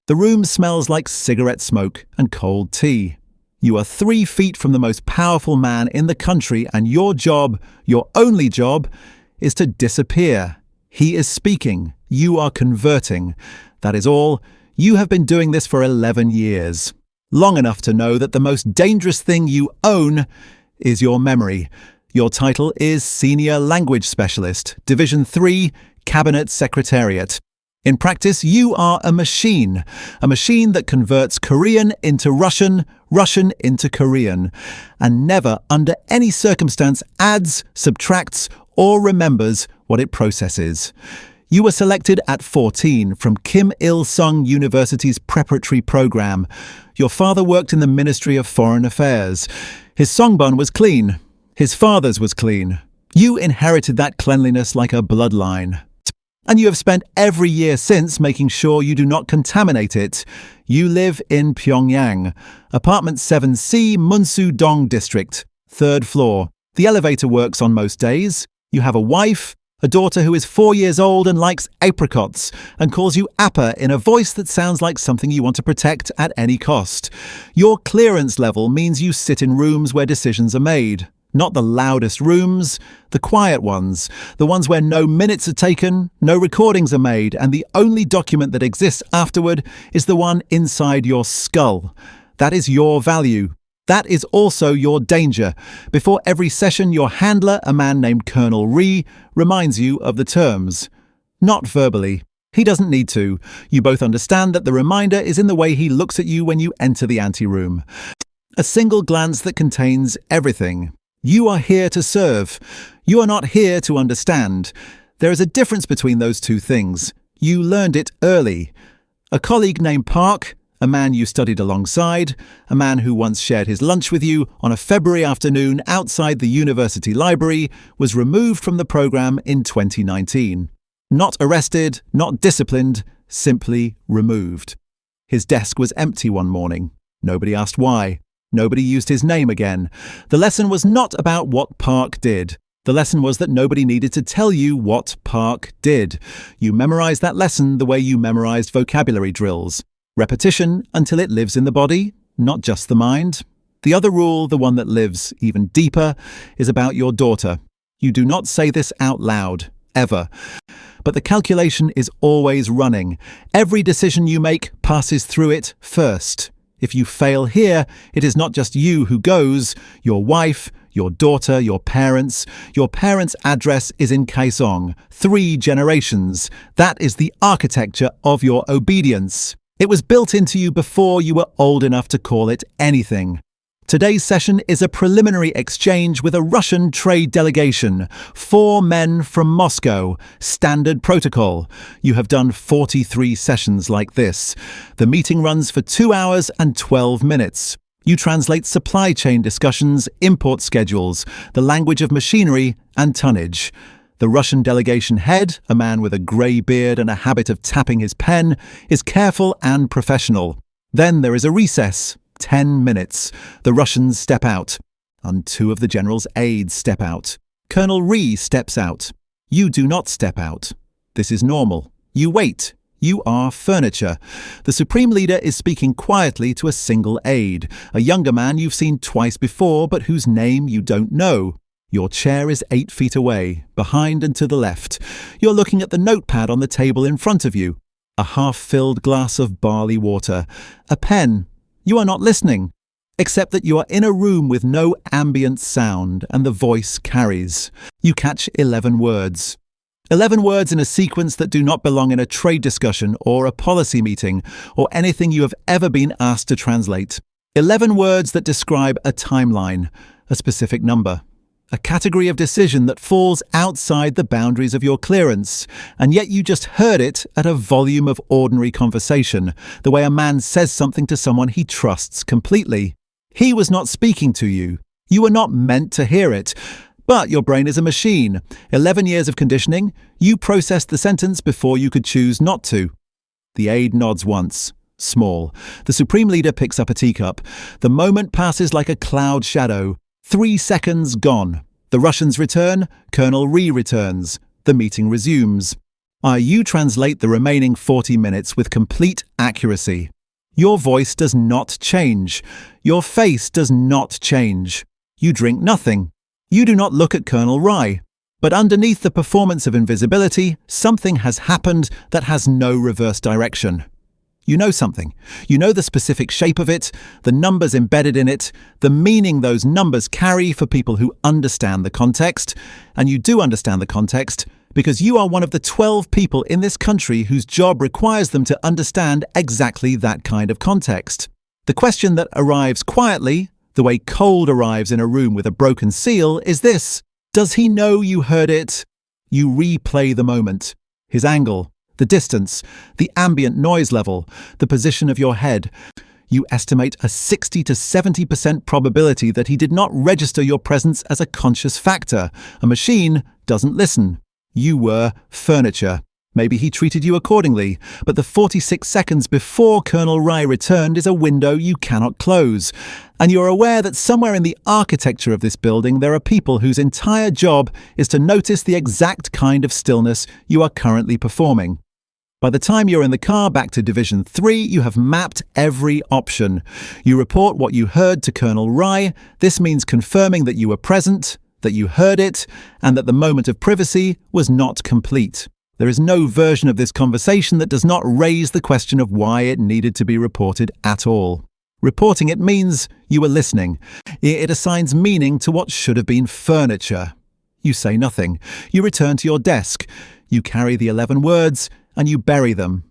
The room smells like cigarette smoke and cold tea. You are 3 feet from the most powerful man in the country, and your job, your only job, is to disappear. He is speaking. You are converting. That is all. You have been doing this for 11 years. Long enough to know that the most dangerous thing you own is your memory. Your title is Senior Language Specialist, Division 3, Cabinet Secretariat. In practice, you are a machine that converts Korean into Russian, Russian into Korean, and never, under any circumstance, adds, subtracts, or remembers what it processes. You were selected at 14 from Kim Il-sung University's preparatory program. Your father worked in the Ministry of Foreign Affairs. His songbun was clean. His father's was clean. You inherited that cleanliness like a bloodline. And you have spent every year since making sure you do not contaminate it. You live in Pyongyang, apartment 7C, Munsu-dong district, 3rd floor. The elevator works on most days. You have a wife, a daughter who is 4 years old and likes apricots, and calls you Appa in a voice that sounds like something you want to protect at any cost. Your clearance level means you sit in rooms where decisions are made. Not the loudest rooms, the quiet ones, the ones where no minutes are taken, no recordings are made, and the only document that exists afterward is the one inside your skull. That is your value. That is also your danger. Before every session, your handler, a man named Colonel Ree, reminds you of the terms. Not verbally. He doesn't need to. You both understand that the reminder is in the way he looks at you when you enter the anteroom. A single glance that contains everything. You are here to serve. You are not here to understand. There is a difference between those two things. You learned it early. A colleague named Park, a man you studied alongside, a man who once shared his lunch with you on a February afternoon outside the university library, was removed from the program in 2019. Not arrested, not disciplined, simply removed. His desk was empty one morning. Nobody asked why. Nobody used his name again. The lesson was not about what Park did. The lesson was that nobody needed to tell you what Park did. You memorized that lesson the way you memorized vocabulary drills. Repetition until it lives in the body, not just the mind. The other rule, the one that lives even deeper, is about your daughter. You do not say this out loud, ever. But the calculation is always running. Every decision you make passes through it first. If you fail here, it is not just you who goes, your wife, your daughter, your parents. Your parents' address is in Kaesong, 3 generations. That is the architecture of your obedience. It was built into you before you were old enough to call it anything. Today's session is a preliminary exchange with a Russian trade delegation. 4 men from Moscow. Standard protocol. You have done 43 sessions like this. The meeting runs for 2 hours and 12 minutes. You translate supply chain discussions, import schedules, the language of machinery and tonnage. The Russian delegation head, a man with a grey beard and a habit of tapping his pen, is careful and professional. Then there is a recess. 10 minutes. The Russians step out, and 2 of the general's aides step out. Colonel Ree steps out. You do not step out. This is normal. You wait. You are furniture. The Supreme Leader is speaking quietly to a single aide, a younger man you've seen twice before but whose name you don't know. Your chair is 8 feet away, behind and to the left. You're looking at the notepad on the table in front of you. A half-filled glass of barley water. A pen. You are not listening, except that you are in a room with no ambient sound and the voice carries. You catch 11 words. 11 words in a sequence that do not belong in a trade discussion or a policy meeting or anything you have ever been asked to translate. 11 words that describe a timeline, a specific number, a category of decision that falls outside the boundaries of your clearance, and yet you just heard it at a volume of ordinary conversation, the way a man says something to someone he trusts completely. He was not speaking to you. You were not meant to hear it. But your brain is a machine. 11 years of conditioning, you processed the sentence before you could choose not to. The aide nods once. Small. The Supreme Leader picks up a teacup. The moment passes like a cloud shadow. 3 seconds gone. The Russians return. Colonel Ree returns. The meeting resumes. You translate the remaining 40 minutes with complete accuracy. Your voice does not change. Your face does not change. You drink nothing. You do not look at Colonel Rye. But underneath the performance of invisibility, something has happened that has no reverse direction. You know something. You know the specific shape of it, the numbers embedded in it, the meaning those numbers carry for people who understand the context. And you do understand the context because you are one of the 12 people in this country whose job requires them to understand exactly that kind of context. The question that arrives quietly, the way cold arrives in a room with a broken seal, is this: does he know you heard it? You replay the moment, his angle, the distance, the ambient noise level, the position of your head. You estimate a 60 to 70% probability that he did not register your presence as a conscious factor. A machine doesn't listen. You were furniture. Maybe he treated you accordingly, but the 46 seconds before Colonel Rye returned is a window you cannot close. And you're aware that somewhere in the architecture of this building there are people whose entire job is to notice the exact kind of stillness you are currently performing. By the time you're in the car back to Division 3, you have mapped every option. You report what you heard to Colonel Rye. This means confirming that you were present, that you heard it, and that the moment of privacy was not complete. There is no version of this conversation that does not raise the question of why it needed to be reported at all. Reporting it means you were listening. It assigns meaning to what should have been furniture. You say nothing. You return to your desk. You carry the 11 words and you bury them.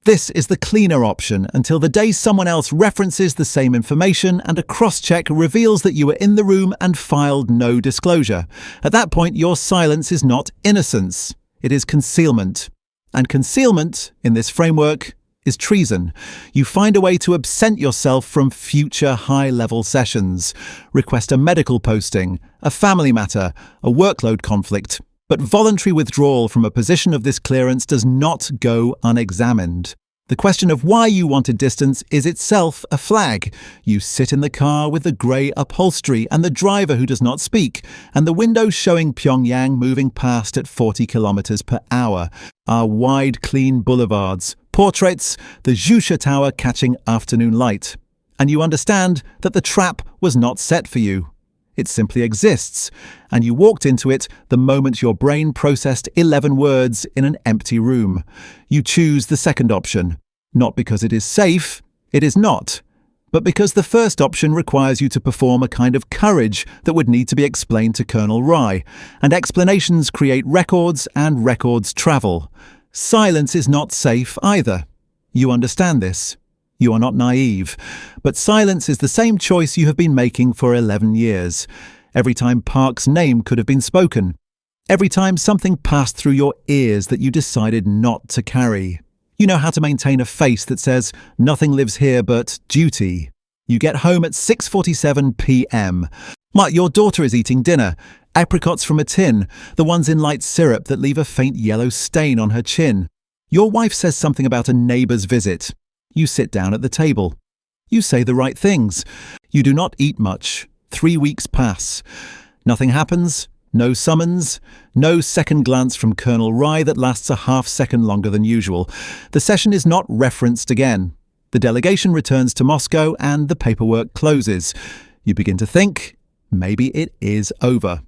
This is the cleaner option until the day someone else references the same information and a cross-check reveals that you were in the room and filed no disclosure. At that point, your silence is not innocence. It is concealment. And concealment, in this framework, is treason. You find a way to absent yourself from future high-level sessions. Request a medical posting, a family matter, a workload conflict. But voluntary withdrawal from a position of this clearance does not go unexamined. The question of why you wanted distance is itself a flag. You sit in the car with the grey upholstery and the driver who does not speak, and the window showing Pyongyang moving past at 40 kilometers per hour. Our wide, clean boulevards, portraits, the Jusha Tower catching afternoon light. And you understand that the trap was not set for you. It simply exists, and you walked into it the moment your brain processed 11 words in an empty room. You choose the second option, not because it is safe, it is not, but because the first option requires you to perform a kind of courage that would need to be explained to Colonel Rye, and explanations create records and records travel. Silence is not safe either. You understand this. You are not naive, but silence is the same choice you have been making for 11 years. Every time Park's name could have been spoken. Every time something passed through your ears that you decided not to carry. You know how to maintain a face that says, nothing lives here but duty. You get home at 6:47 p.m. Your daughter is eating dinner. Apricots from a tin, the ones in light syrup that leave a faint yellow stain on her chin. Your wife says something about a neighbour's visit. You sit down at the table. You say the right things. You do not eat much. 3 weeks pass. Nothing happens. No summons. No second glance from Colonel Rye that lasts a half second longer than usual. The session is not referenced again. The delegation returns to Moscow and the paperwork closes. You begin to think, maybe it is over.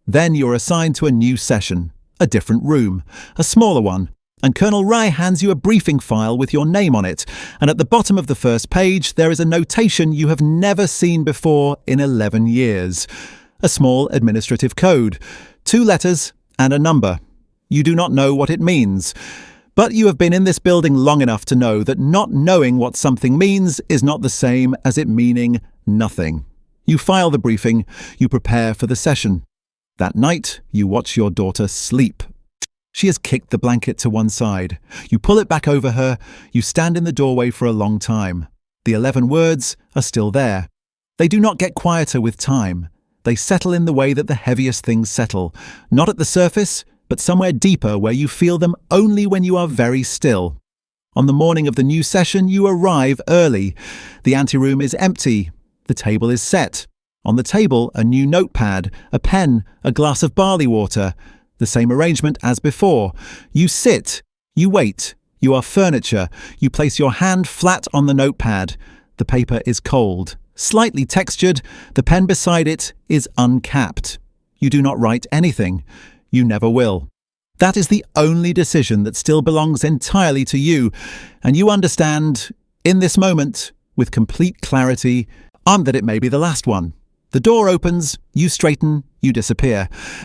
Then you're assigned to a new session, a different room, a smaller one. And Colonel Rye hands you a briefing file with your name on it, and at the bottom of the first page there is a notation you have never seen before in 11 years. A small administrative code, 2 letters and a number. You do not know what it means, but you have been in this building long enough to know that not knowing what something means is not the same as it meaning nothing. You file the briefing, you prepare for the session. That night, you watch your daughter sleep. She has kicked the blanket to one side. You pull it back over her. You stand in the doorway for a long time. The 11 words are still there. They do not get quieter with time. They settle in the way that the heaviest things settle, not at the surface, but somewhere deeper where you feel them only when you are very still. On the morning of the new session, you arrive early. The anteroom is empty. The table is set. On the table, a new notepad, a pen, a glass of barley water. The same arrangement as before. You sit. You wait. You are furniture. You place your hand flat on the notepad. The paper is cold, slightly textured. The pen beside it is uncapped. You do not write anything. You never will. That is the only decision that still belongs entirely to you, and you understand, in this moment, with complete clarity, that it may be the last one. The door opens, you straighten, you disappear,